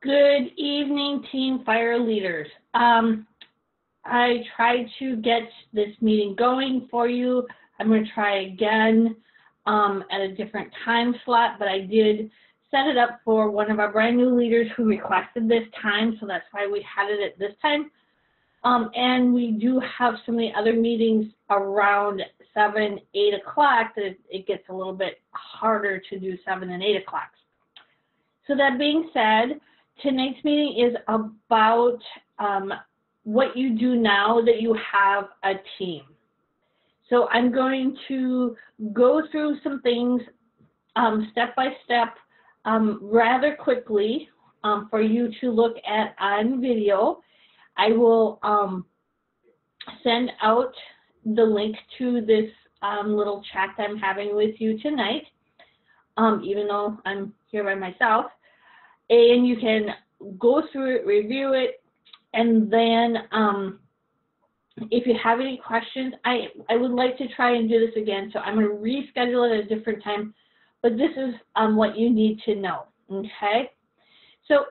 Good evening, Team Fire Leaders. I tried to get this meeting going for you. I'm going to try again at a different time slot, but I did set it up for one of our brand new leaders who requested this time, so that's why we had it at this time. And we do have some of the other meetings around 7, 8 o'clock that it gets a little bit harder to do 7 and 8 o'clock. So that being said, tonight's meeting is about what you do now that you have a team. So I'm going to go through some things step by step rather quickly for you to look at on video. I will send out the link to this little chat I'm having with you tonight, even though I'm here by myself. And you can go through it, review it, and then if you have any questions, I would like to try and do this again, so I'm going to reschedule it at a different time, but this is what you need to know, okay? So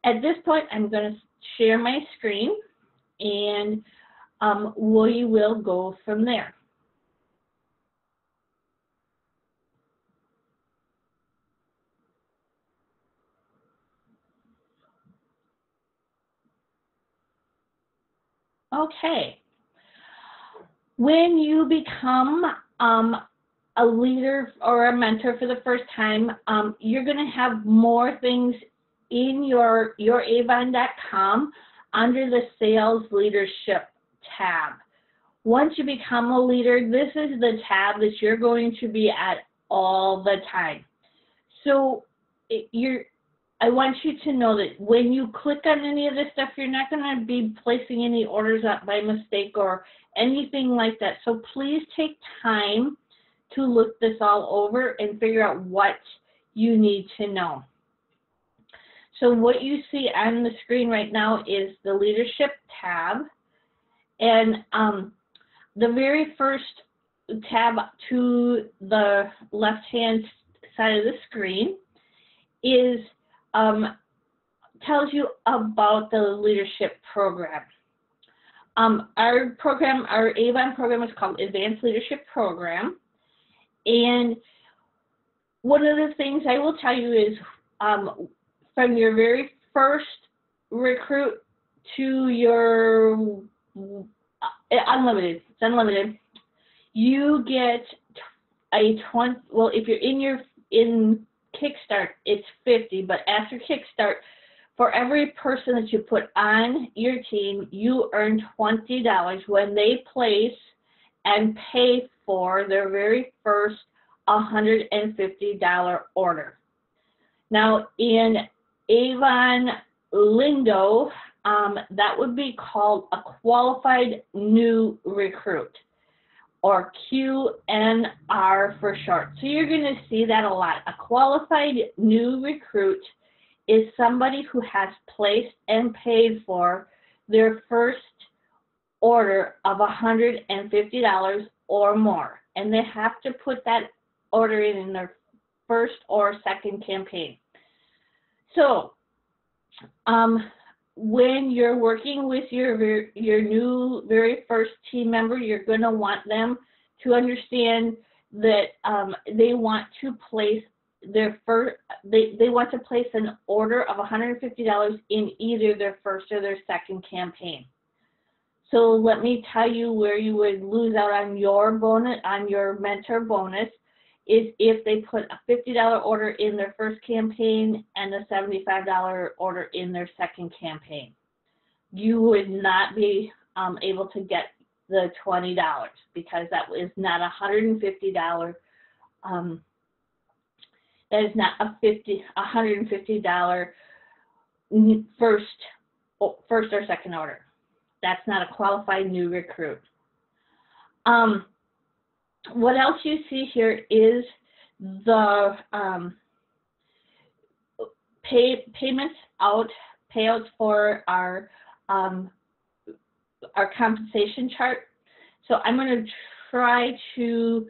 at this point, I'm going to share my screen, and we will go from there. Okay. When you become a leader or a mentor for the first time, you're going to have more things in your avon.com under the Sales Leadership tab. Once you become a leader, this is the tab that you're going to be at all the time. So I want you to know that when you click on any of this stuff, you're not going to be placing any orders up by mistake or anything like that. So please take time to look this all over and figure out what you need to know. So what you see on the screen right now is the Leadership tab. And the very first tab to the left-hand side of the screen is tells you about the leadership program. Our Avon program is called Advanced Leadership Program. And one of the things I will tell you is from your very first recruit to your unlimited, it's unlimited, you get a 20, well, if you're in Kickstart, it's 50, but after Kickstart, for every person that you put on your team, you earn $20 when they place and pay for their very first $150 order. Now, in Avon lingo, that would be called a qualified new recruit, or QNR for short. So you're going to see that a lot. A qualified new recruit is somebody who has placed and paid for their first order of $150 or more. And they have to put that order in their first or second campaign. So when you're working with your new very first team member, you're going to want them to understand that they want to place their first, they want to place an order of $150 in either their first or their second campaign. So let me tell you where you would lose out on your bonus, on your mentor bonus, is if they put a $50 order in their first campaign and a $75 order in their second campaign. You would not be able to get the $20 because that is not $150. That is not a $150 first or second order. That's not a qualified new recruit. What else you see here is the payouts for our compensation chart. So I'm going to try to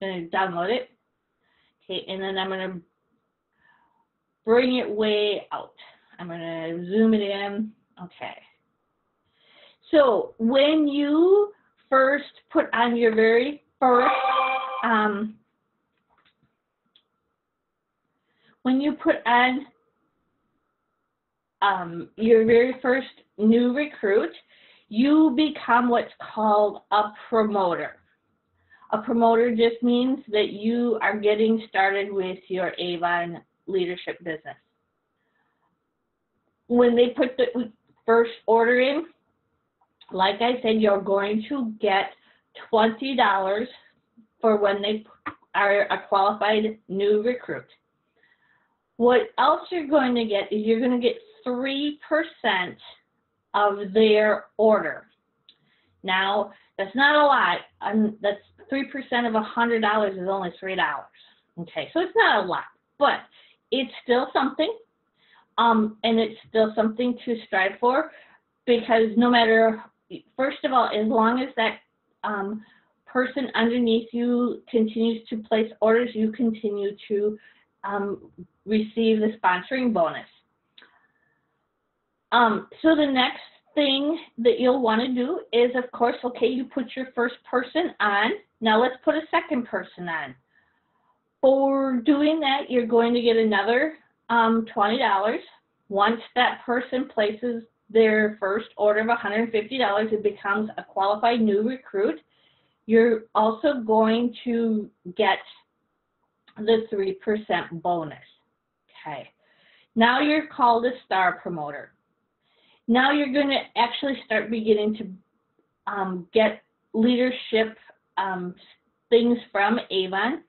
download it. Okay, and then I'm going to bring it way out. I'm going to zoom it in. Okay. So when you first put on your very first, when you put on your very first new recruit, you become what's called a promoter. A promoter just means that you are getting started with your Avon leadership business. When they put the first order in, like I said, you're going to get $20 for when they are a qualified new recruit. What else you're going to get is you're going to get 3% of their order. Now, that's not a lot. That's 3% of $100 is only $3. Okay, so it's not a lot, but it's still something, and it's still something to strive for, because no matter, first of all, as long as that person underneath you continues to place orders, you continue to receive the sponsoring bonus. So the next thing that you'll want to do is, of course, okay, you put your first person on. Now let's put a second person on. For doing that, you're going to get another $20. Once that person places their first order of $150, it becomes a qualified new recruit. You're also going to get the 3% bonus. Okay. Now you're called a star promoter. Now you're going to actually start beginning to get leadership things from Avon,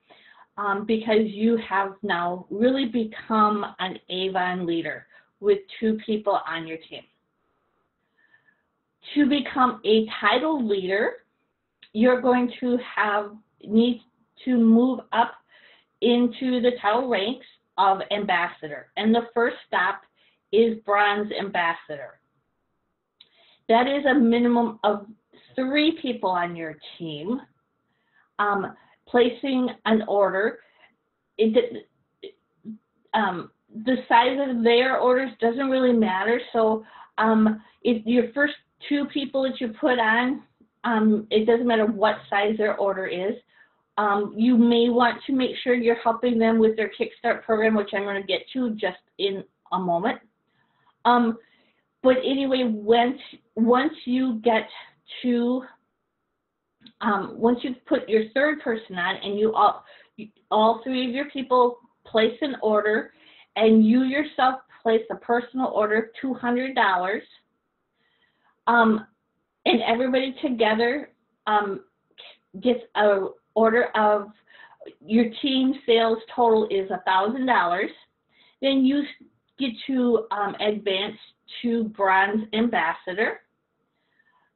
because you have now really become an Avon leader with 2 people on your team. To become a title leader, you're going to need to move up into the title ranks of ambassador. And the first stop is bronze ambassador. That is a minimum of 3 people on your team placing an order. The size of their orders doesn't really matter. So if your first 2 people that you put on, it doesn't matter what size their order is. You may want to make sure you're helping them with their Kickstart program, which I'm going to get to just in a moment. But anyway, once you get to, once you've put your third person on and all 3 of your people place an order, and you yourself place a personal order of $200, and everybody together gets an order of, your team sales total is $1,000, then you get to advance to bronze ambassador.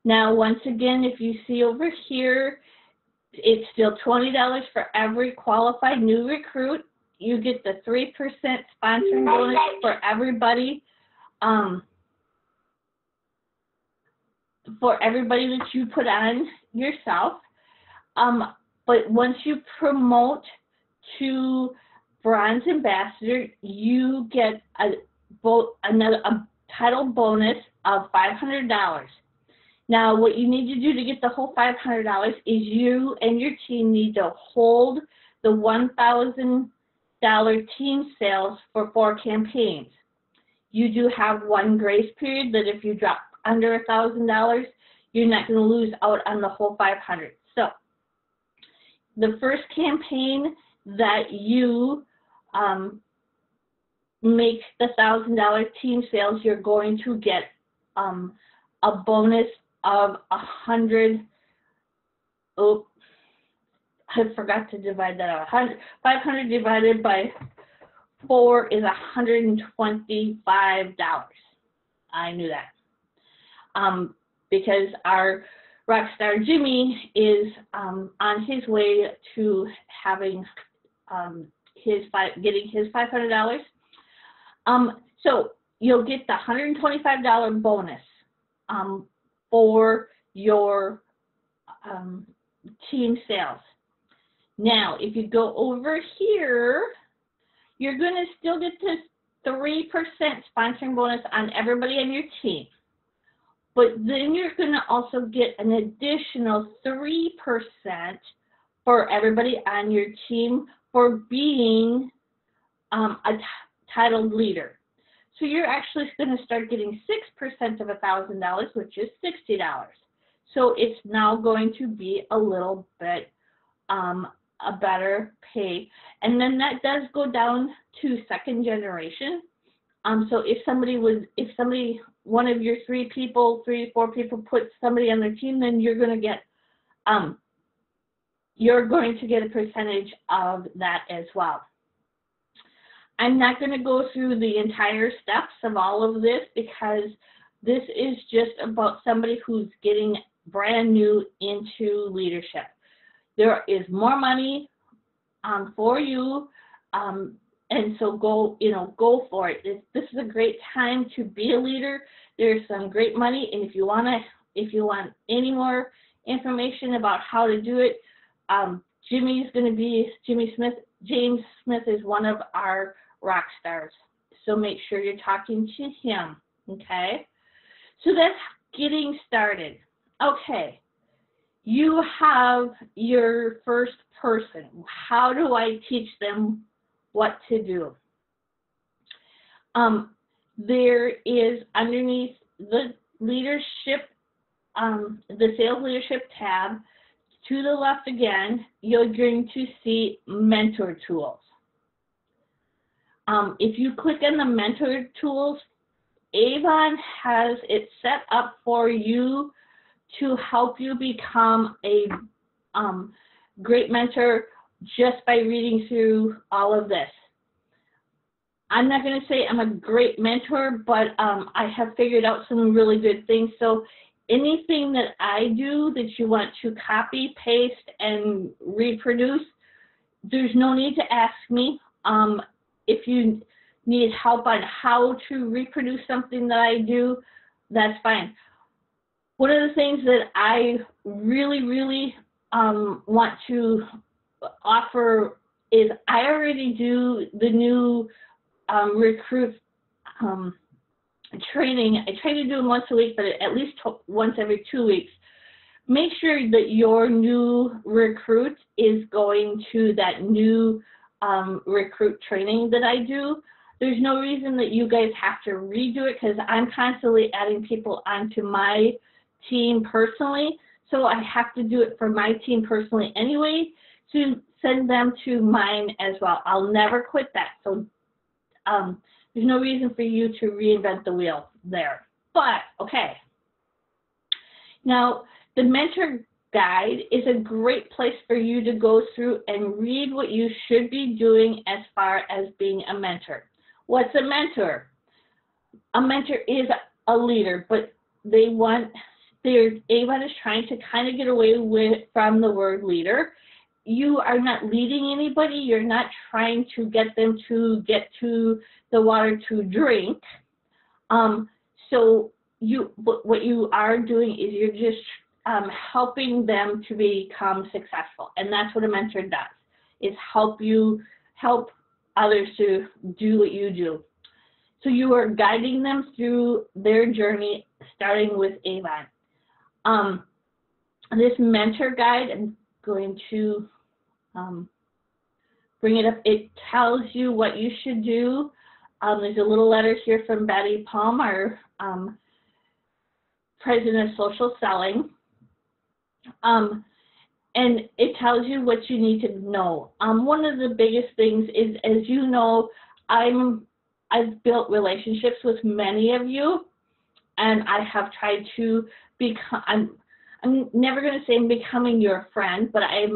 Now, once again, if you see over here, it's still $20 for every qualified new recruit. You get the 3% sponsoring bonus for everybody, that you put on yourself. But once you promote to bronze ambassador, you get a title bonus of $500. Now, what you need to do to get the whole $500 is you and your team need to hold the $1,000 team sales for 4 campaigns. You do have 1 grace period that if you drop under $1,000, you're not going to lose out on the whole $500. So the first campaign that you make the $1,000 team sales, you're going to get a bonus of 100. Oh, I forgot to divide that out. 500 divided by 4 is $125. I knew that. Because our Rockstar Jimmy is on his way to having getting his $500. So you'll get the $125 bonus for your team sales. Now, if you go over here, you're going to still get to 3% sponsoring bonus on everybody on your team. But then you're going to also get an additional 3% for everybody on your team for being a titled leader. So you're actually going to start getting 6% of $1,000, which is $60. So it's now going to be a little bit a better pay. And then that does go down to second generation. So if one of your 3 or 4 people puts somebody on their team, then you're going to get a percentage of that as well. I'm not going to go through the entire steps of all of this because this is just about somebody who's getting brand new into leadership. There is more money for you, and so go for it. This is a great time to be a leader. There's some great money, and if you want any more information about how to do it, James Smith is one of our rock stars. So make sure you're talking to him, okay? So that's getting started. Okay, you have your first person. How do I teach them what to do? There is underneath the leadership, the sales leadership tab, to the left again, you're going to see mentor tools. If you click on the mentor tools, Avon has it set up for you to help you become a great mentor just by reading through all of this. I'm not going to say I'm a great mentor, but I have figured out some really good things. So anything that I do that you want to copy, paste, and reproduce, there's no need to ask me. If you need help on how to reproduce something that I do, that's fine. One of the things that I really want to offer is I already do the new recruit training. I try to do them once a week, but at least once every 2 weeks. Make sure that your new recruit is going to that new recruit training that I do. There's no reason that you guys have to redo it because I'm constantly adding people onto my team personally. So I have to do it for my team personally anyway to send them to mine as well. I'll never quit that. So there's no reason for you to reinvent the wheel there. But, okay. Now, the mentor guide is a great place for you to go through and read what you should be doing as far as being a mentor. What's a mentor? A mentor is a leader, but Avon is trying to kind of get away from the word leader. You are not leading anybody. You're not trying to get them to get to the water to drink. So what you are doing is you're just helping them to become successful. And that's what a mentor does, is help others to do what you do. So you are guiding them through their journey, starting with Avon. This mentor guide, I'm going to bring it up. It tells you what you should do. There's a little letter here from Betty Palm, our president of social selling. And it tells you what you need to know. One of the biggest things is, as you know, I've built relationships with many of you, and I have tried to become, I'm never going to say I'm becoming your friend, but I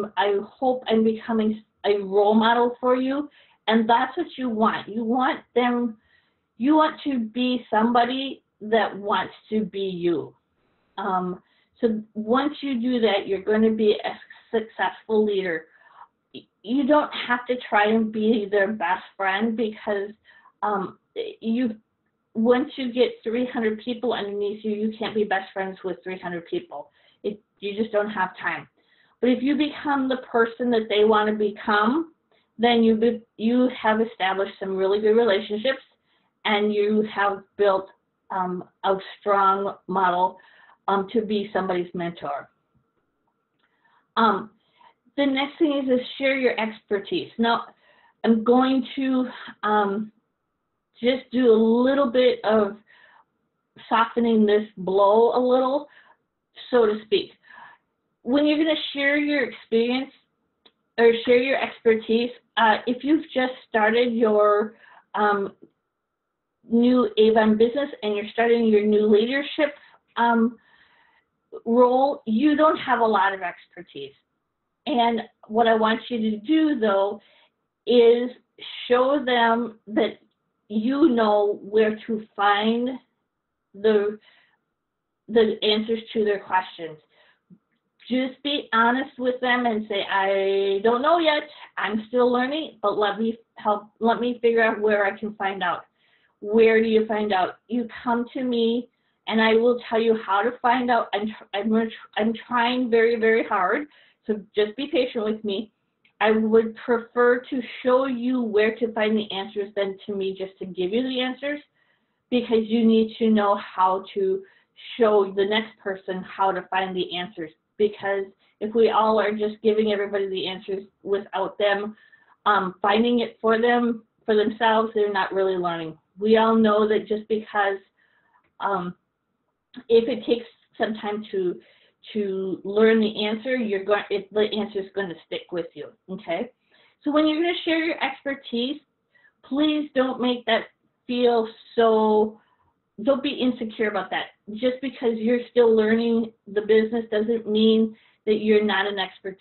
hope I'm becoming a role model for you, and that's what you want. You want to be somebody that wants to be you. So once you do that, you're going to be a successful leader. You don't have to try and be their best friend because once you get 300 people underneath you, you can't be best friends with 300 people. You just don't have time. But if you become the person that they want to become, then you have established some really good relationships, and you have built a strong model to be somebody's mentor. The next thing is share your expertise. Now, I'm going to just do a little bit of softening this blow a little, so to speak. When you're going to share your experience or share your expertise, if you've just started your new Avon business and you're starting your new leadership role, you don't have a lot of expertise. And what I want you to do, though, is show them that you know where to find the answers to their questions. Just be honest with them and say, I don't know yet, I'm still learning, but let me figure out where I can find out. Where do you find out? You come to me and I will tell you how to find out. I'm trying very, very hard, so just be patient with me. I would prefer to show you where to find the answers than to me just to give you the answers, because you need to know how to show the next person how to find the answers. Because if we all are just giving everybody the answers without them finding it for themselves, they're not really learning. We all know that just because if it takes some time to learn the answer, the answer is going to stick with you, okay? So when you're going to share your expertise, please don't make that feel so, don't be insecure about that. Just because you're still learning the business doesn't mean that you're not an expert.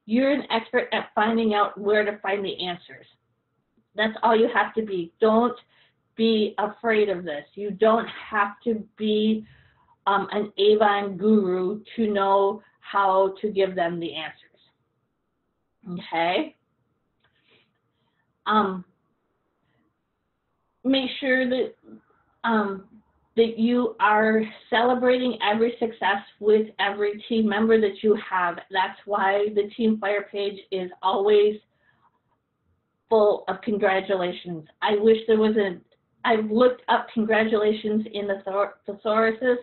You're an expert at finding out where to find the answers. That's all you have to be. Don't be afraid of this. You don't have to be an Avon guru to know how to give them the answers. Okay? Make sure that that you are celebrating every success with every team member that you have. That's why the Team Fire page is always full of congratulations. I wish there was I've looked up congratulations in the thesauruses,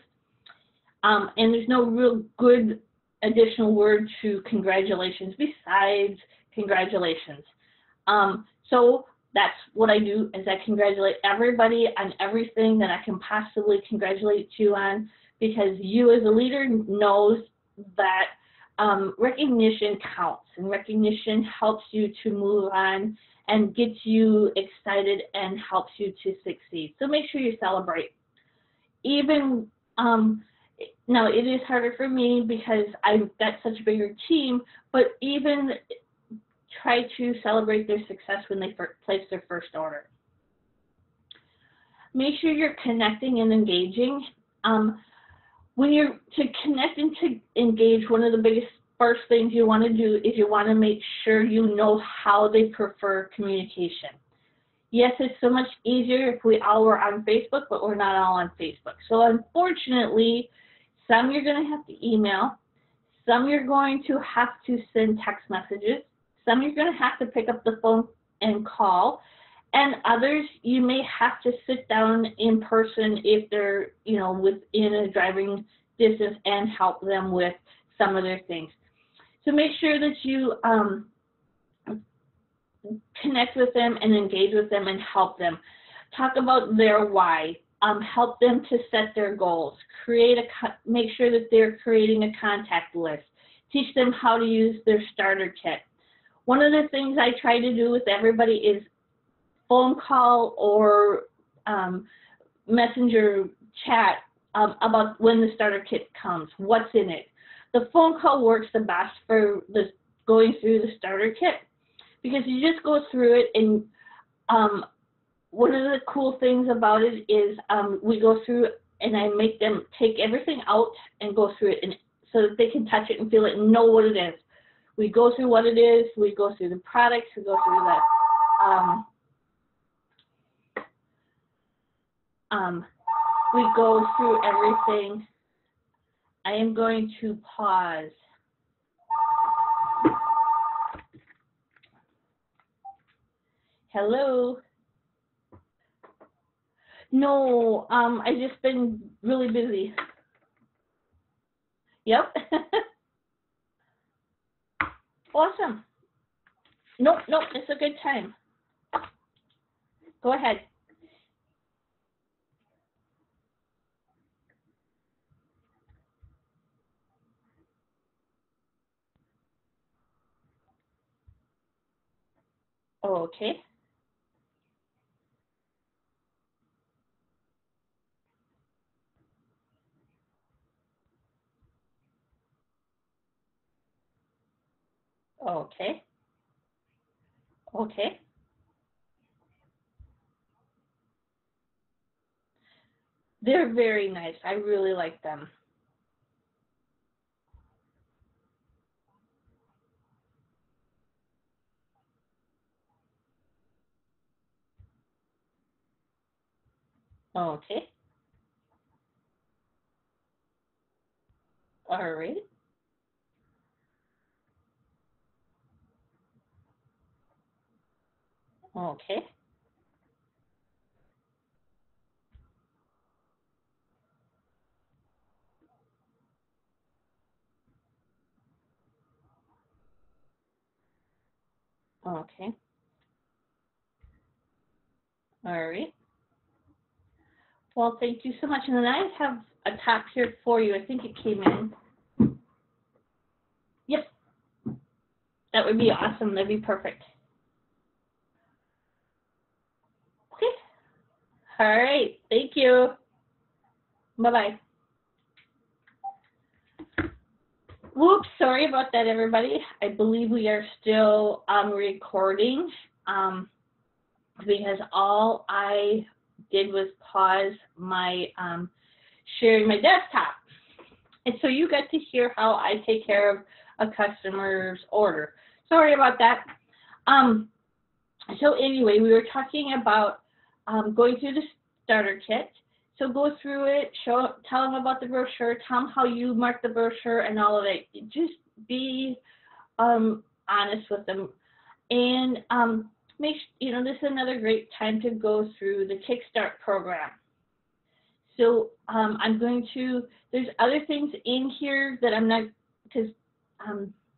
and there's no real good additional word to congratulations besides congratulations. So that's what I do, is I congratulate everybody on everything that I can possibly congratulate you on, because you as a leader knows that recognition counts, and recognition helps you to move on and gets you excited and helps you to succeed. So make sure you celebrate. Even, now it is harder for me because I've got such a bigger team, but even try to celebrate their success when they place their first order. Make sure you're connecting and engaging. When you're to connect and to engage, one of the biggest first things you want to do is you want to make sure you know how they prefer communication. Yes, it's so much easier if we all were on Facebook, but we're not all on Facebook. So unfortunately, some you're going to have to email, some you're going to have to send text messages, some you're going to have to pick up the phone and call, and others you may have to sit down in person if they're, you know, within a driving distance and help them with some of their things. So make sure that you connect with them and engage with them and help them. Talk about their why. Help them to set their goals. Make sure that they're creating a contact list. Teach them how to use their starter kit. One of the things I try to do with everybody is phone call or messenger chat about when the starter kit comes, what's in it. The phone call works the best for going through the starter kit, because you just go through it, and one of the cool things about it is we go through and I make them take everything out and go through it, and so that they can touch it and feel it and know what it is. We go through what it is, we go through the products, we go through we go through everything. I am going to pause. Hello. No, I've just been really busy. Yep. Awesome. Nope, it's a good time. Go ahead. Okay. Okay. Okay. They're very nice. I really like them. Okay. All right. Okay. Okay. All right. Well, thank you so much. And then I have a top here for you. I think it came in. Yep. That would be awesome. That'd be perfect. Okay. All right. Thank you. Bye-bye. Whoops, sorry about that, everybody. I believe we are still recording because all I did was pause my sharing my desktop. And so you get to hear how I take care of a customer's order. Sorry about that. So anyway, we were talking about going through the starter kit. So go through it, tell them about the brochure, tell them how you mark the brochure and all of it. Just be honest with them. And this is another great time to go through the Kickstart program. So there's other things in here that I'm not, because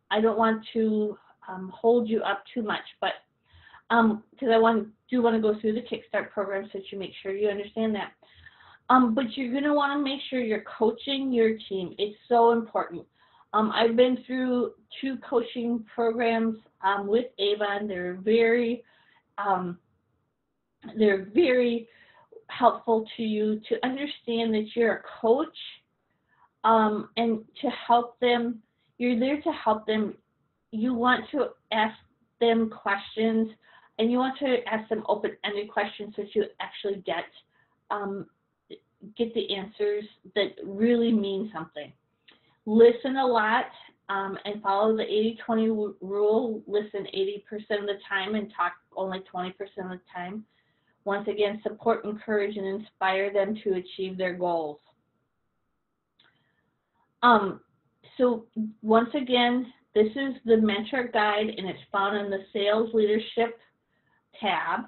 I don't want to hold you up too much, but because I do want to go through the Kickstart program so that you make sure you understand that. But you're going to want to make sure you're coaching your team. It's so important. I've been through 2 coaching programs with Avon. They're very helpful to you to understand that you're a coach and to help them. You're there to help them. You want to ask them questions, and you want to ask them open-ended questions so that you actually get the answers that really mean something. Listen a lot and follow the 80-20 rule. Listen 80% of the time and talk only 20% of the time. Once again, support, encourage, and inspire them to achieve their goals. So once again, this is the Mentor Guide, and it's found in the Sales Leadership tab.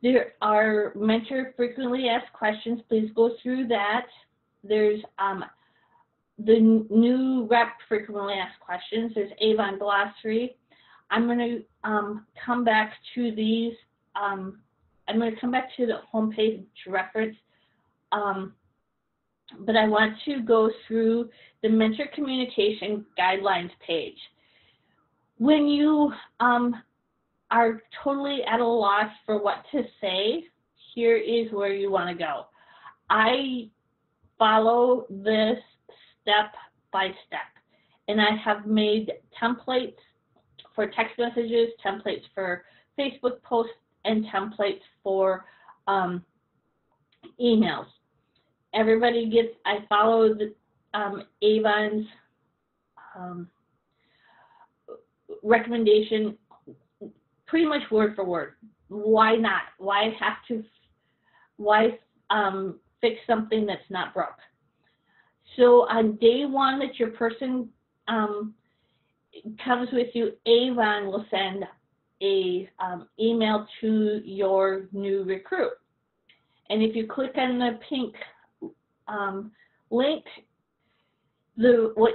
There are Mentor Frequently Asked Questions. Please go through that. There's the new Rep Frequently Asked Questions. There's Avon Glossary. I'm going to come back to these. I'm going to come back to the homepage reference, but I want to go through the Mentor Communication Guidelines page. When you are totally at a loss for what to say, here is where you want to go. I follow this step by step, and I have made templates for text messages, templates for Facebook posts, and templates for emails. I follow the Avon's recommendation pretty much word for word. Why not? Why fix something that's not broke? So on day 1 that your person comes with you, Avon will send a email to your new recruit. And if you click on the pink link, what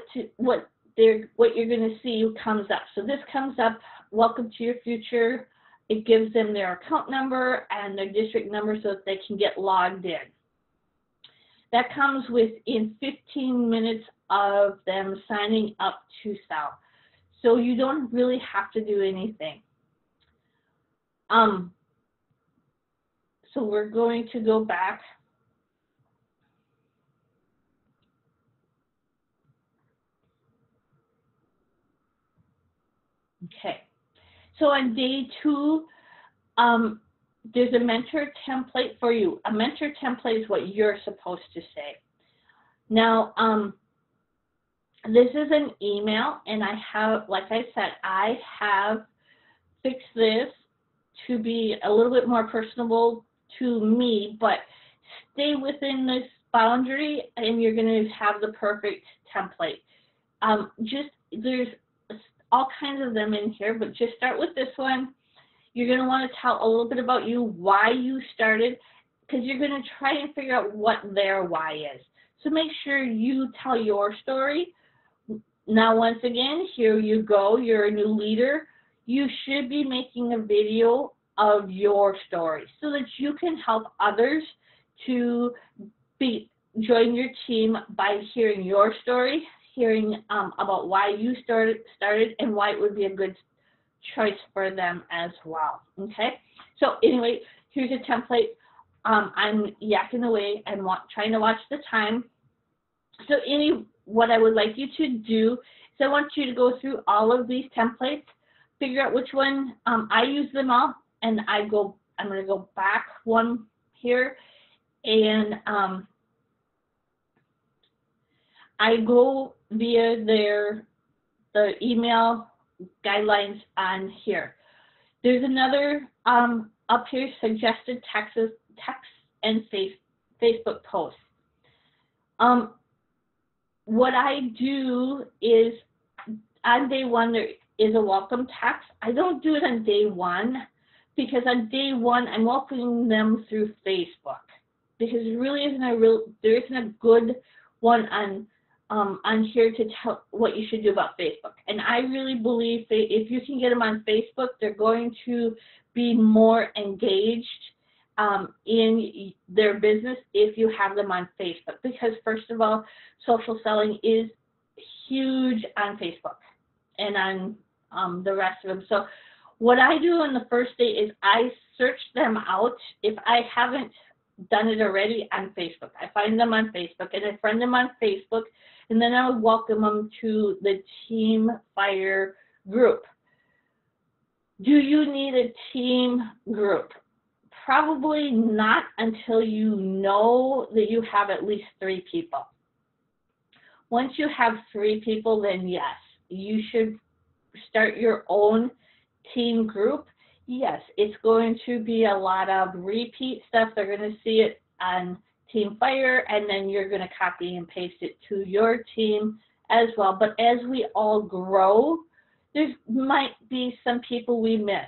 you're going to see comes up. So this comes up, welcome to your future. It gives them their account number and their district number so that they can get logged in. That comes within 15 minutes of them signing up to SAL. So you don't really have to do anything. So we're going to go back. Okay. So on day 2, there's a mentor template for you. A mentor template is what you're supposed to say. Now, this is an email, and I have, like I said, I have fixed this to be a little bit more personable to me, but stay within this boundary and you're going to have the perfect template. There's all kinds of them in here, but just start with this one. You're going to want to tell a little bit about you, why you started, because you're going to try and figure out what their why is. So make sure you tell your story. Now, once again, here you go. You're a new leader. You should be making a video of your story so that you can help others to join your team by hearing your story, hearing about why you started and why it would be a good choice for them as well. Okay, so anyway, here's a template. I'm yakking away and trying to watch the time. So what I would like you to do is I want you to go through all of these templates, figure out which one. I use them all, and I'm going to go back one here, and I go via the email guidelines on here. There's another up here, suggested text and Facebook posts. What I do is on day 1 there is a welcome text. I don't do it on day 1 because on day 1 I'm welcoming them through Facebook, because there really there isn't a good one on here to tell what you should do about Facebook. And I really believe that if you can get them on Facebook, they're going to be more engaged in their business if you have them on Facebook, because first of all, social selling is huge on Facebook and on the rest of them. So what I do on the first day is I search them out. If I haven't done it already on Facebook, I find them on Facebook and I friend them on Facebook, and then I would welcome them to the Team Fire group. Do you need a team group? Probably not until you know that you have at least 3 people. Once you have 3 people, then yes, you should start your own team group. Yes, it's going to be a lot of repeat stuff. They're going to see it on Team Fire, and then you're going to copy and paste it to your team as well. But as we all grow, there might be some people we miss.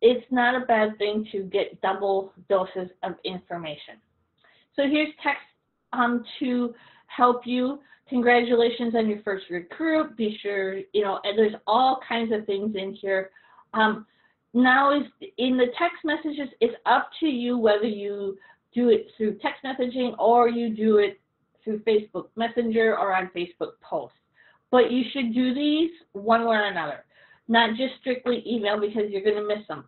It's not a bad thing to get double doses of information. So here's text to help you. Congratulations on your first recruit. Be sure, and there's all kinds of things in here. Now is in the text messages, it's up to you whether you do it through text messaging or you do it through Facebook Messenger or on Facebook posts. But you should do these one way or another, not just strictly email, because you're going to miss them.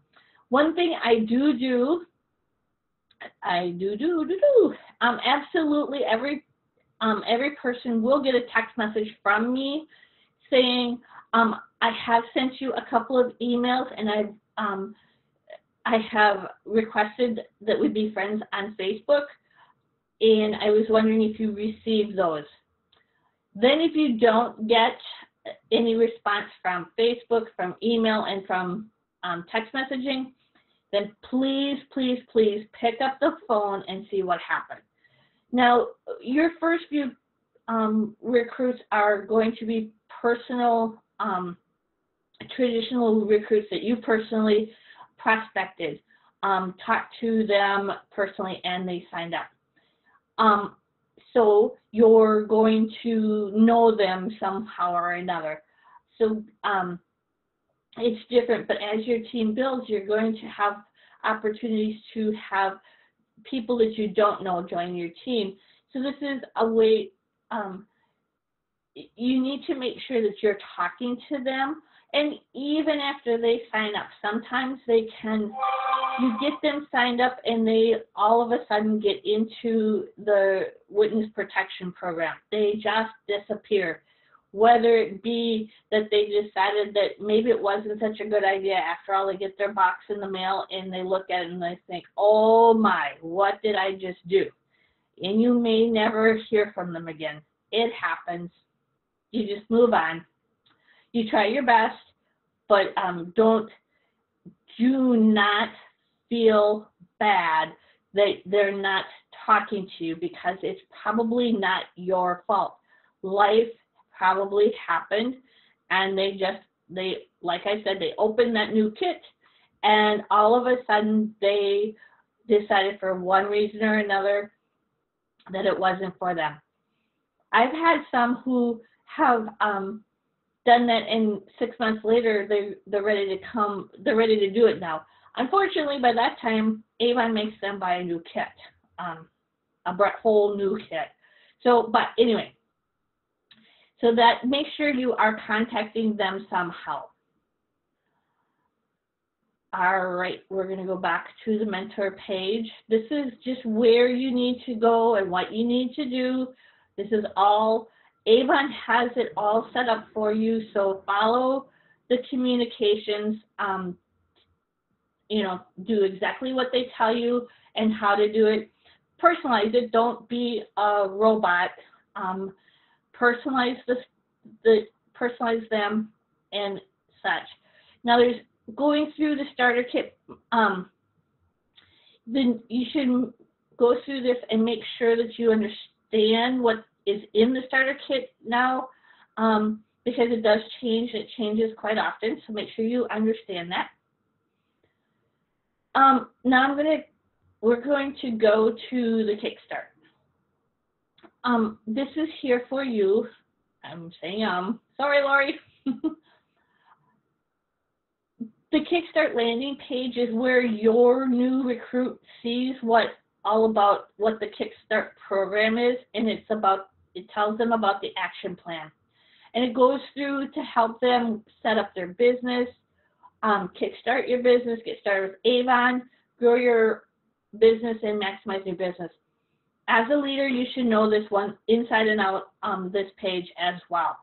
One thing I do, absolutely every person will get a text message from me saying, I have sent you a couple of emails, and I have requested that we be friends on Facebook, and I was wondering if you received those. Then if you don't get any response from Facebook, from email, and from text messaging, then please, please, please pick up the phone and see what happened. Now, your first few recruits are going to be personal, traditional recruits that you personally prospected. talked to them personally, and they signed up. So you're going to know them somehow or another. So it's different, but as your team builds, you're going to have opportunities to have people that you don't know join your team. So this is a way, you need to make sure that you're talking to them. And even after they sign up, sometimes they can, you get them signed up and they all of a sudden get into the witness protection program. They just disappear. Whether it be that they decided that maybe it wasn't such a good idea, after all, they get their box in the mail and they look at it and they think, oh my, what did I just do? And you may never hear from them again. It happens. You just move on. You try your best, but do not feel bad that they're not talking to you, because it's probably not your fault. Life probably happened, and they, like I said, they opened that new kit, and all of a sudden they decided for one reason or another that it wasn't for them. I've had some who have done that, and 6 months later they're ready to come. They're ready to do it now. Unfortunately, by that time, Avon makes them buy a new kit, a whole new kit. So, but anyway, so that make sure you are contacting them somehow. All right, we're going to go back to the mentor page. This is just where you need to go and what you need to do. This is all, Avon has it all set up for you, so follow the communications, you know, do exactly what they tell you and how to do it. Personalize it, don't be a robot. Personalize personalize them and such. Now there's going through the starter kit, then you should go through this and make sure that you understand what is in the starter kit now, because it does change. It changes quite often, so make sure you understand that. Now we're going to go to the Kickstart. This is here for you. I'm saying sorry, Lori. The Kickstart landing page is where your new recruit sees all about what the Kickstart program is, and it tells them about the action plan. And it goes through to help them set up their business, kickstart your business, get started with Avon, grow your business, and maximize your business. As a leader, you should know this one inside and out, this page as well.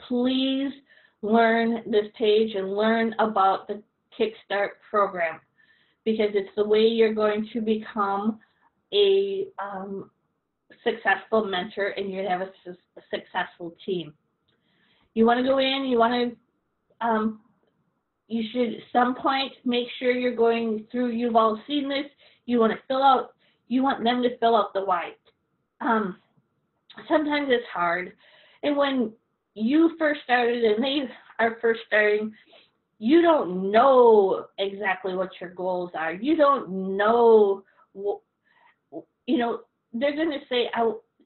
Please learn this page and learn about the Kickstart program, because it's the way you're going to become a successful mentor, and you're going to have a successful team. You want to go in, you should at some point make sure you're going through, you've all seen this, you want them to fill out the why. Sometimes it's hard, and when you first started and they are first starting, you don't know exactly what your goals are. You don't know, you know, they're going to say,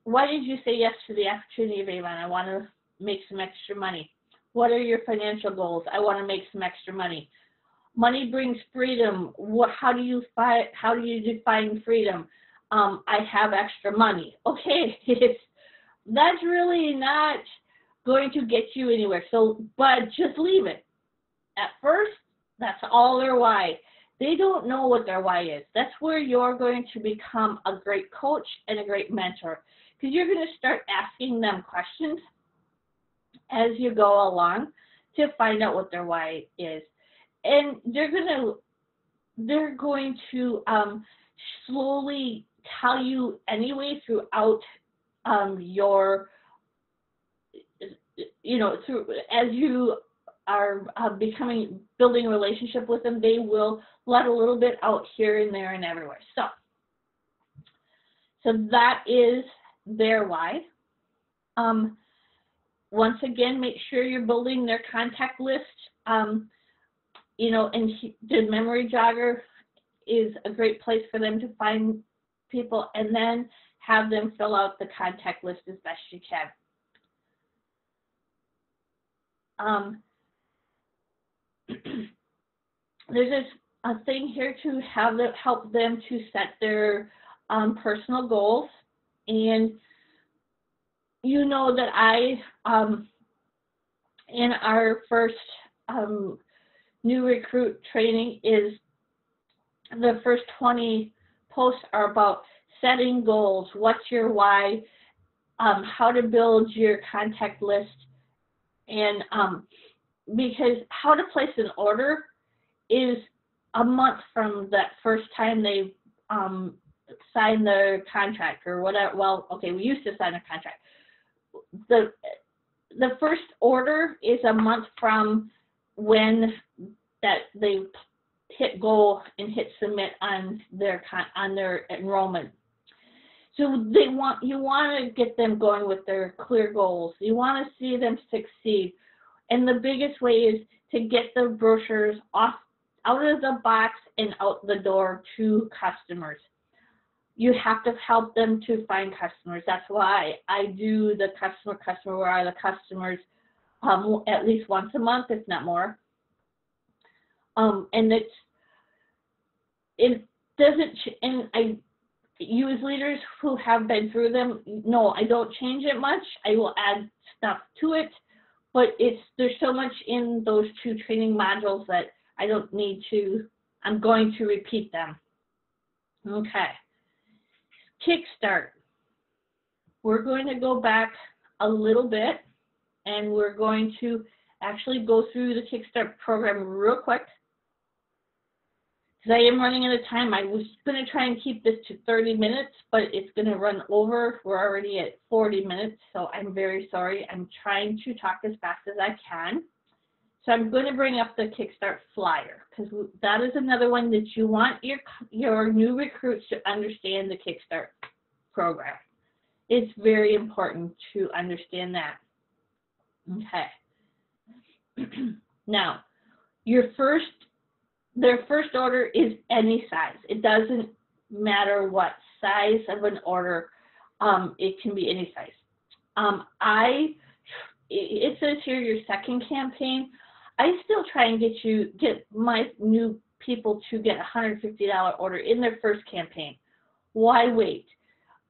why did you say yes to the opportunity of Avon? I want to make some extra money. What are your financial goals? I want to make some extra money. Money brings freedom. How do you define freedom? I have extra money. Okay, that's really not going to get you anywhere. So, but just leave it. At first, that's all their why. They don't know what their why is. That's where you're going to become a great coach and a great mentor, because you're going to start asking them questions as you go along to find out what their why is. And they're going to slowly tell you anyway throughout your, you know, as you are building a relationship with them, they will let a little bit out here and there and everywhere. So that is their why. Once again, make sure you're building their contact list, you know, and the memory jogger is a great place for them to find people, and then have them fill out the contact list as best you can. There's a thing here to help them to set their personal goals. And you know that in our first new recruit training, is the first 20 posts are about setting goals, what's your why, how to build your contact list, and because how to place an order is a month from that first time they sign the contract or whatever. Well, okay, we used to sign a contract. The first order is a month from when that they hit goal and hit submit on their enrollment. So you want to get them going with their clear goals. You want to see them succeed. And the biggest way is to get the brochures out of the box and out the door to customers. You have to help them to find customers. That's why I do the customer, where are the customers, at least once a month, if not more. And I use leaders who have been through them. No, I don't change it much. I will add stuff to it, but there's so much in those 2 training modules that I don't need to. I'm going to repeat them. Okay. Kickstart. We're going to go back a little bit, and we're going to actually go through the Kickstart program real quick, because I am running out of time. I was going to try and keep this to 30 minutes, but it's going to run over. We're already at 40 minutes, so I'm very sorry. I'm trying to talk as fast as I can. So I'm going to bring up the Kickstart flyer, because that is another one that you want your new recruits to understand, the Kickstart program. It's very important to understand that. Okay. Now, their first order is any size. It doesn't matter what size of an order. It can be any size. It says here your second campaign. I still try and get my new people to get a $150 order in their first campaign. Why wait?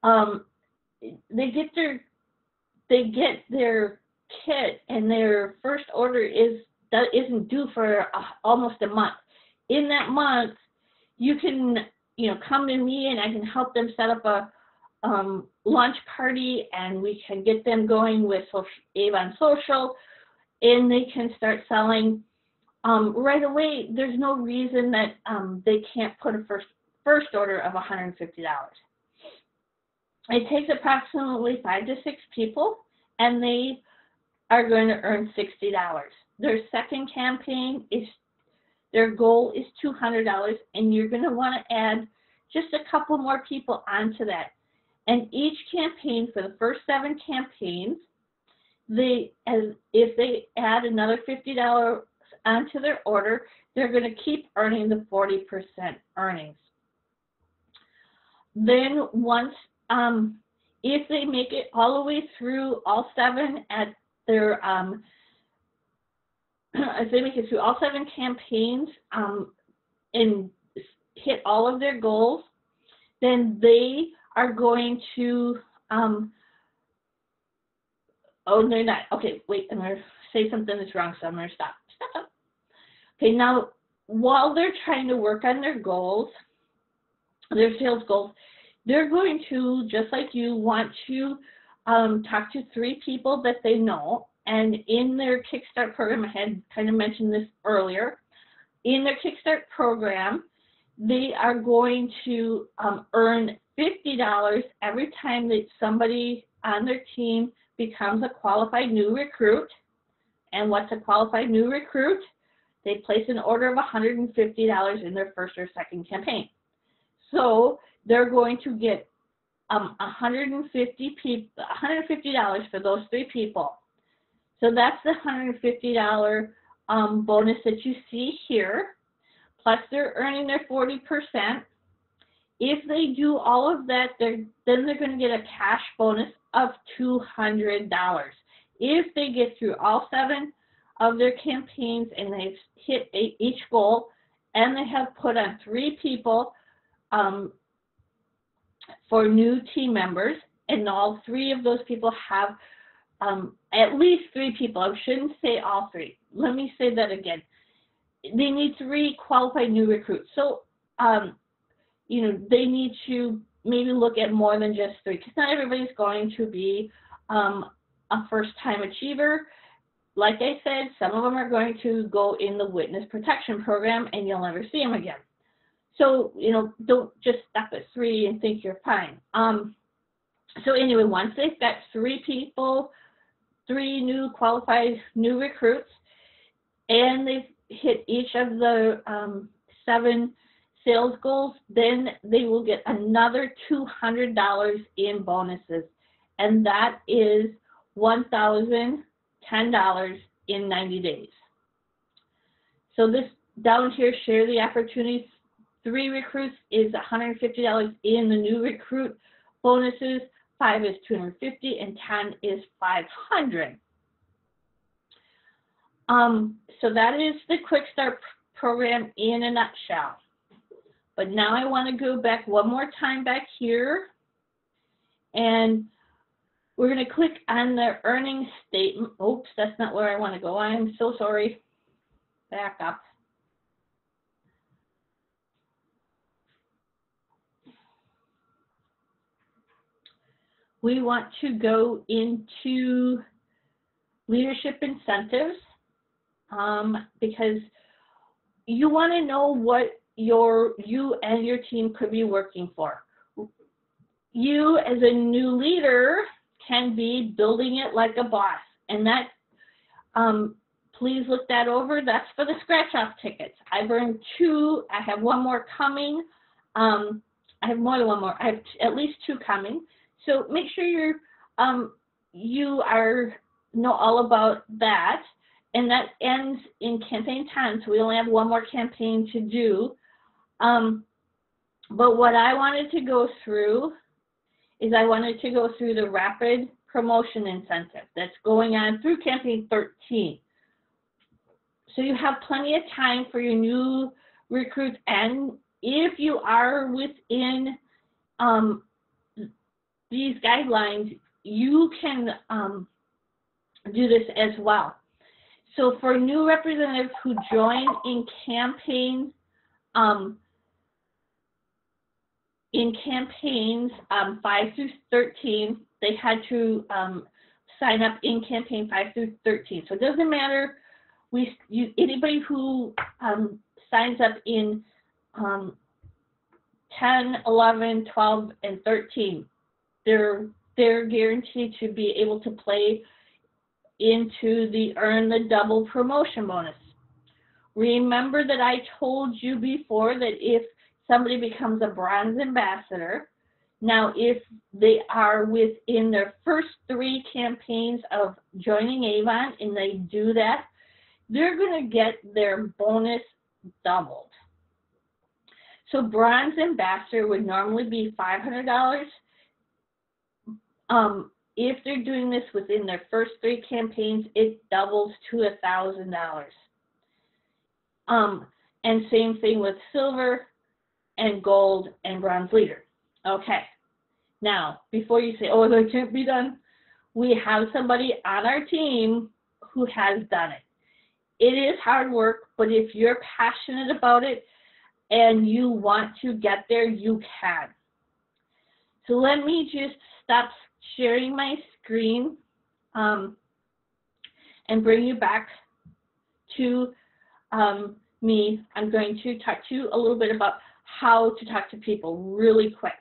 They get their kit, and their first order isn't due for almost a month. In that month, you can come to me, and I can help them set up a launch party, and we can get them going with Avon Social, and they can start selling right away. There's no reason that they can't put a first order of $150. It takes approximately 5 to 6 people, and they are going to earn $60. Their second campaign their goal is $200, and you're going to want to add just a couple more people onto that. And each campaign, for the first 7 campaigns, if they add another $50 onto their order, they're going to keep earning the 40% earnings. Then once, if they make it all the way through all 7 at their, if they make it through all 7 campaigns and hit all of their goals, then they are going to, oh, they're not. Okay, wait, I'm going to say something that's wrong, so I'm going to stop. Okay, now, while they're trying to work on their goals, their sales goals, they're going to, just like you, want to talk to 3 people that they know. And in their Kickstart program, I had kind of mentioned this earlier, in their Kickstart program, they are going to earn $50 every time that somebody on their team becomes a qualified new recruit. And what's a qualified new recruit? They place an order of $150 in their first or second campaign. So they're going to get $150 for those 3 people. So that's the $150 bonus that you see here. plus they're earning their 40%. If they do all of that, then they're going to get a cash bonus of $200. If they get through all 7 of their campaigns and they've hit each goal, and they have put on 3 people for new team members, and all 3 of those people have at least 3 people. I shouldn't say all 3. Let me say that again. They need 3 qualified new recruits. So, you know, they need to maybe look at more than just 3, because not everybody's going to be a first-time achiever. Like I said, some of them are going to go in the witness protection program and you'll never see them again. So, you know, don't just stop at 3 and think you're fine. So anyway, once they've got 3 people, 3 new qualified new recruits, and they've hit each of the 7 sales goals, then they will get another $200 in bonuses. And that is $1,010 in 90 days. So this down here, share the opportunities. 3 recruits is $150 in the new recruit bonuses. 5 is $250, and 10 is $500. So that is the Quick Start program in a nutshell. But now I want to go back one more time back here, and we're going to click on the earnings statement. Oops, that's not where I want to go. I'm so sorry. Back up. We want to go into leadership incentives because you want to know what you and your team could be working for. You as a new leader can be building it like a boss, and that please look that over. That's for the scratch-off tickets. I've earned 2. I have 1 more coming. I have more than 1 more. I have at least 2 coming. So make sure you know all about that. And that ends in campaign 10, so we only have 1 more campaign to do. But what I wanted to go through is I wanted to go through the rapid promotion incentive that's going on through campaign 13. So you have plenty of time for your new recruits, and if you are within these guidelines, you can do this as well. So for new representatives who join in campaigns 5 through 13, they had to sign up in campaign 5 through 13. So it doesn't matter. Anybody who signs up in 10, 11, 12, and 13, they're guaranteed to be able to play into the Earn the Double promotion bonus. Remember that I told you before that if somebody becomes a bronze ambassador, now if they are within their first 3 campaigns of joining Avon and they do that, they're going to get their bonus doubled. So bronze ambassador would normally be $500. If they're doing this within their first 3 campaigns, it doubles to $1,000. And same thing with silver and gold and bronze leader. Okay. Now, before you say, oh, that can't be done, we have somebody on our team who has done it. It is hard work, but if you're passionate about it and you want to get there, you can. So let me just stop sharing my screen and bring you back to me. I'm going to talk to you a little bit about how to talk to people really quick.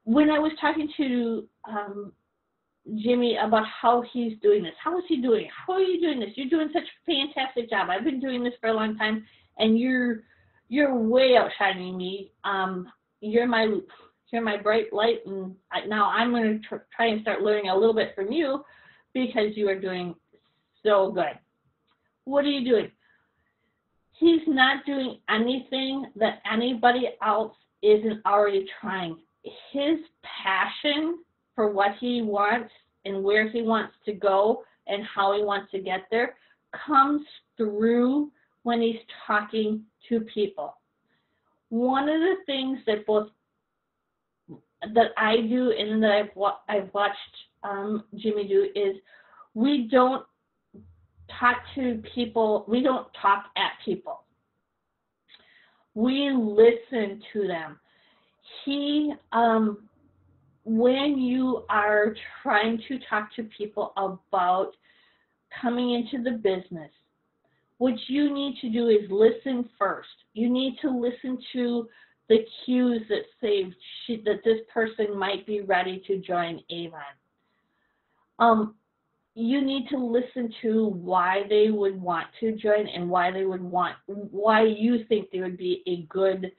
When I was talking to Jimmy about how he's doing this, how is he doing? How are you doing this? You're doing such a fantastic job. I've been doing this for a long time, and you're way outshining me. You're my bright light, and now I'm going to try and start learning a little bit from you because you are doing so good. What are you doing? He's not doing anything that anybody else isn't already trying. His passion for what he wants and where he wants to go and how he wants to get there comes through when he's talking to people. One of the things that I do and that I've watched Jimmy do is we don't talk to people, we don't talk at people. We listen to them. When you are trying to talk to people about coming into the business, what you need to do is listen first. You need to listen to the cues that say that this person might be ready to join Avon. You need to listen to why they would want to join and why you think they would be a good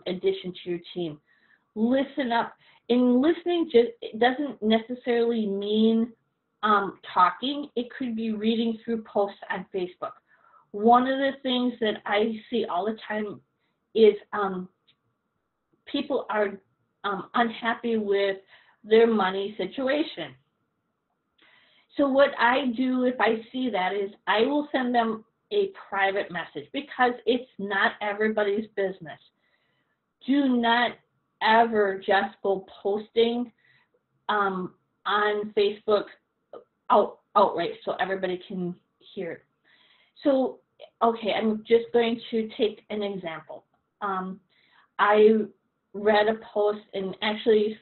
addition to your team. Listen up. And listening it doesn't necessarily mean talking. It could be reading through posts on Facebook. One of the things that I see all the time is people are unhappy with their money situation. So what I do if I see that is I will send them a private message because it's not everybody's business. Do not ever just go posting on Facebook outright so everybody can hear it. So, okay, I'm just going to take an example. I read a post, and actually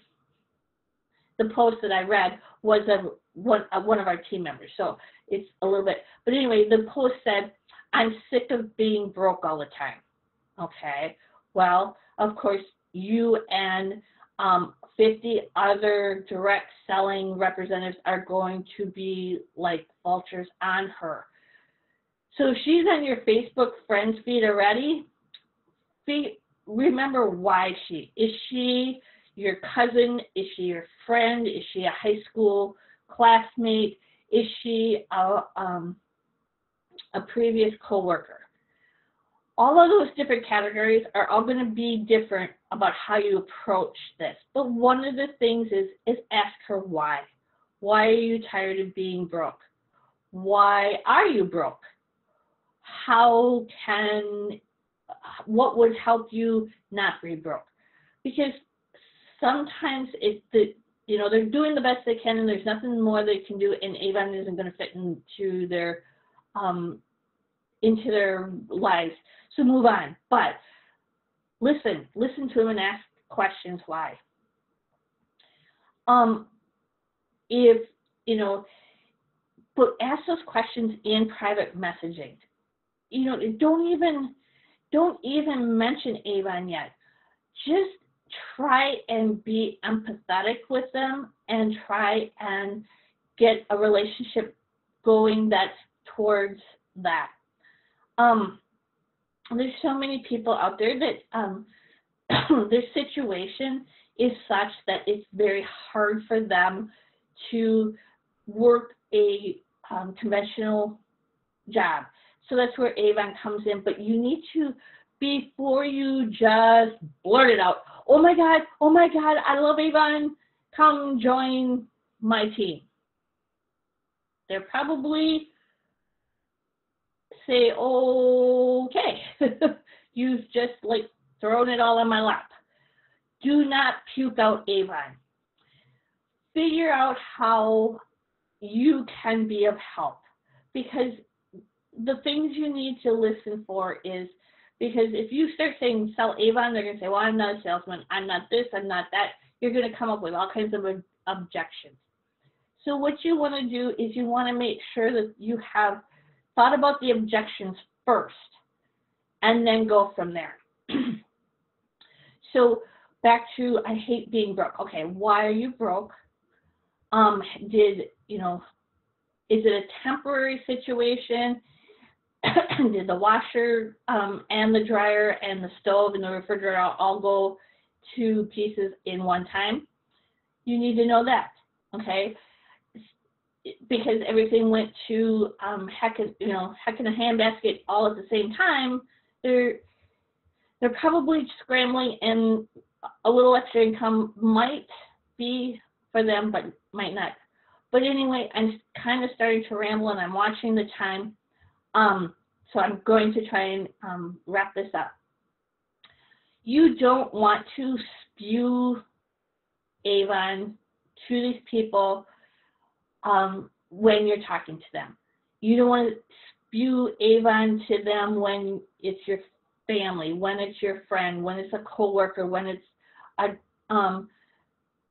the post that I read was one of our team members, so it's a little bit, but anyway, the post said, "I'm sick of being broke all the time." Okay, well, of course, you and 50 other direct selling representatives are going to be like vultures on her. So she's on your Facebook friends feed already. Remember why is she your cousin? Is she your friend? Is she a high school classmate? Is she a previous coworker? All of those different categories are all going to be different about how you approach this. But one of the things is ask her why. Why are you tired of being broke? Why are you broke? What would help you not be broke? Because sometimes they're doing the best they can and there's nothing more they can do, and Avon isn't going to fit into their lives. So move on. But listen to them and ask questions why. But ask those questions in private messaging. Don't even mention Avon yet. Just try and be empathetic with them and try and get a relationship going that's towards that. There's so many people out there that their situation is such that it's very hard for them to work a conventional job. So that's where Avon comes in. But you need to, before you just blurt it out, oh my God, I love Avon, come join my team. They're probably say, okay, you've just thrown it all on my lap. Do not puke out Avon. Figure out how you can be of help, because the things you need to listen for is, because if you start saying sell Avon, they're going to say, well, I'm not a salesman, I'm not this, I'm not that. You're going to come up with all kinds of objections. So what you want to do is you want to make sure that you have thought about the objections first and then go from there. So back to, I hate being broke. Okay, why are you broke? Is it a temporary situation? Did the washer and the dryer and the stove and the refrigerator all go to pieces in one time? You need to know that, okay? because everything went to heck in a handbasket all at the same time, they're probably scrambling, and a little extra income might be for them, but might not. But anyway, I'm kind of starting to ramble, and I'm watching the time. So I'm going to try and wrap this up. You don't want to spew Avon to these people when you're talking to them. You don't want to spew Avon to them when it's your family, when it's your friend, when it's a coworker, when it's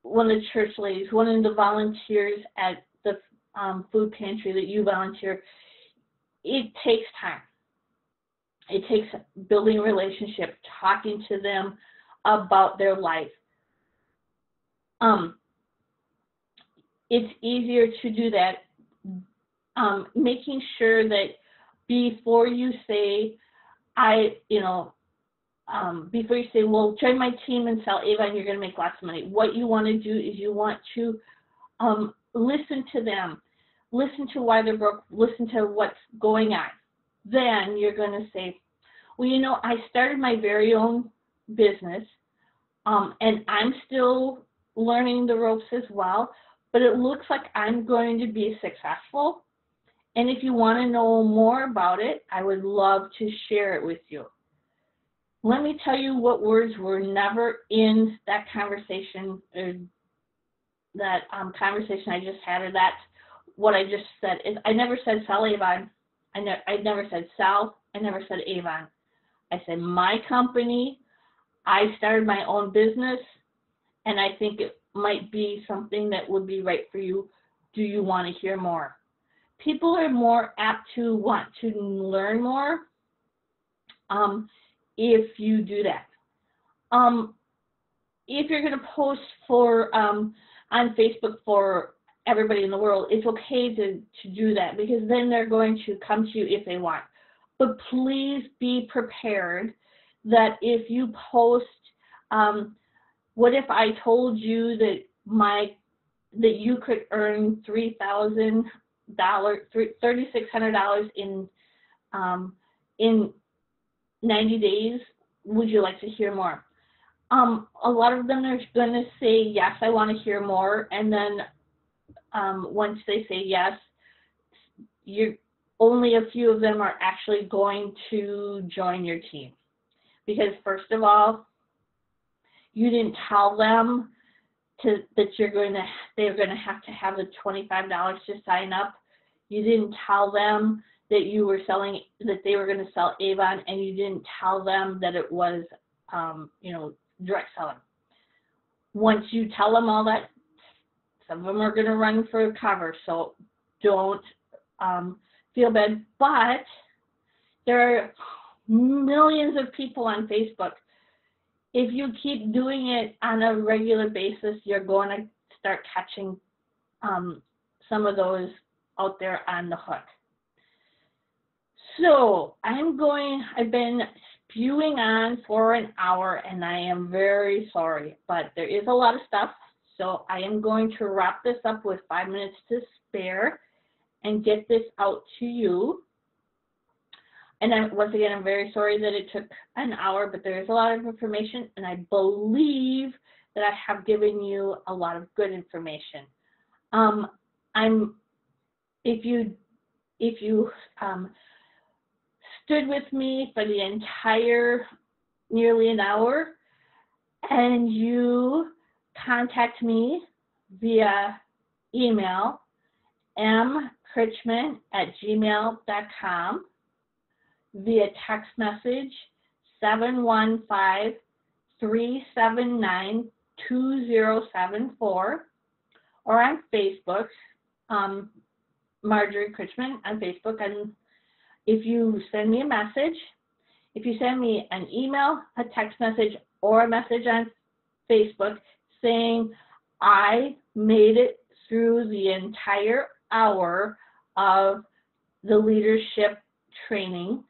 one of the church ladies, one of the volunteers at the food pantry that you volunteer. It takes time. It takes building a relationship, talking to them about their life. It's easier to do that, making sure that before you say, before you say, well, join my team and sell Avon, you're going to make lots of money. What you want to do is you want to listen to them, listen to why they're broke, listen to what's going on. Then you're going to say, well, I started my very own business, and I'm still learning the ropes as well, but it looks like I'm going to be successful. And if you want to know more about it, I would love to share it with you. Let me tell you what words were never in that conversation, or that conversation I just had, or that what I just said. Is I never said sell Avon. I never said sell. I never said Avon. I said my company. I started my own business, and I think it might be something that would be right for you. Do you want to hear more? People are more apt to want to learn more if you do that. If you're going to post on Facebook for everybody in the world, it's okay to do that, because then they're going to come to you if they want. But please be prepared that if you post, what if I told you that you could earn $3,600 in 90 days? Would you like to hear more? A lot of them are going to say, yes, I want to hear more. And then once they say yes, only a few of them are actually going to join your team. Because first of all, you didn't tell them that they're going to have the $25 to sign up. You didn't tell them that they were going to sell Avon, and you didn't tell them that it was, direct selling. Once you tell them all that, some of them are going to run for cover, so don't feel bad. But there are millions of people on Facebook. If you keep doing it on a regular basis, you're going to start catching some of those out there on the hook. So I've been spewing on for an hour, and I am very sorry, but there is a lot of stuff. So I am going to wrap this up with 5 minutes to spare and get this out to you. And once again, I'm very sorry that it took an hour, but there is a lot of information, and I believe that I have given you a lot of good information. If you stood with me for the entire nearly an hour, and you contact me via email, mkritchman@gmail.com, via text message 715-379-2074, or on Facebook, Marjorie Critchman on Facebook. And if you send me a message, if you send me an email, a text message, or a message on Facebook saying I made it through the entire hour of the leadership training,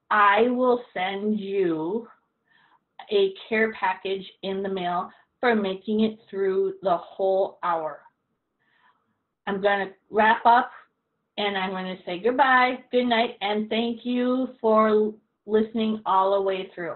I will send you a care package in the mail for making it through the whole hour. I'm going to wrap up, and I'm going to say goodbye, good night, and thank you for listening all the way through.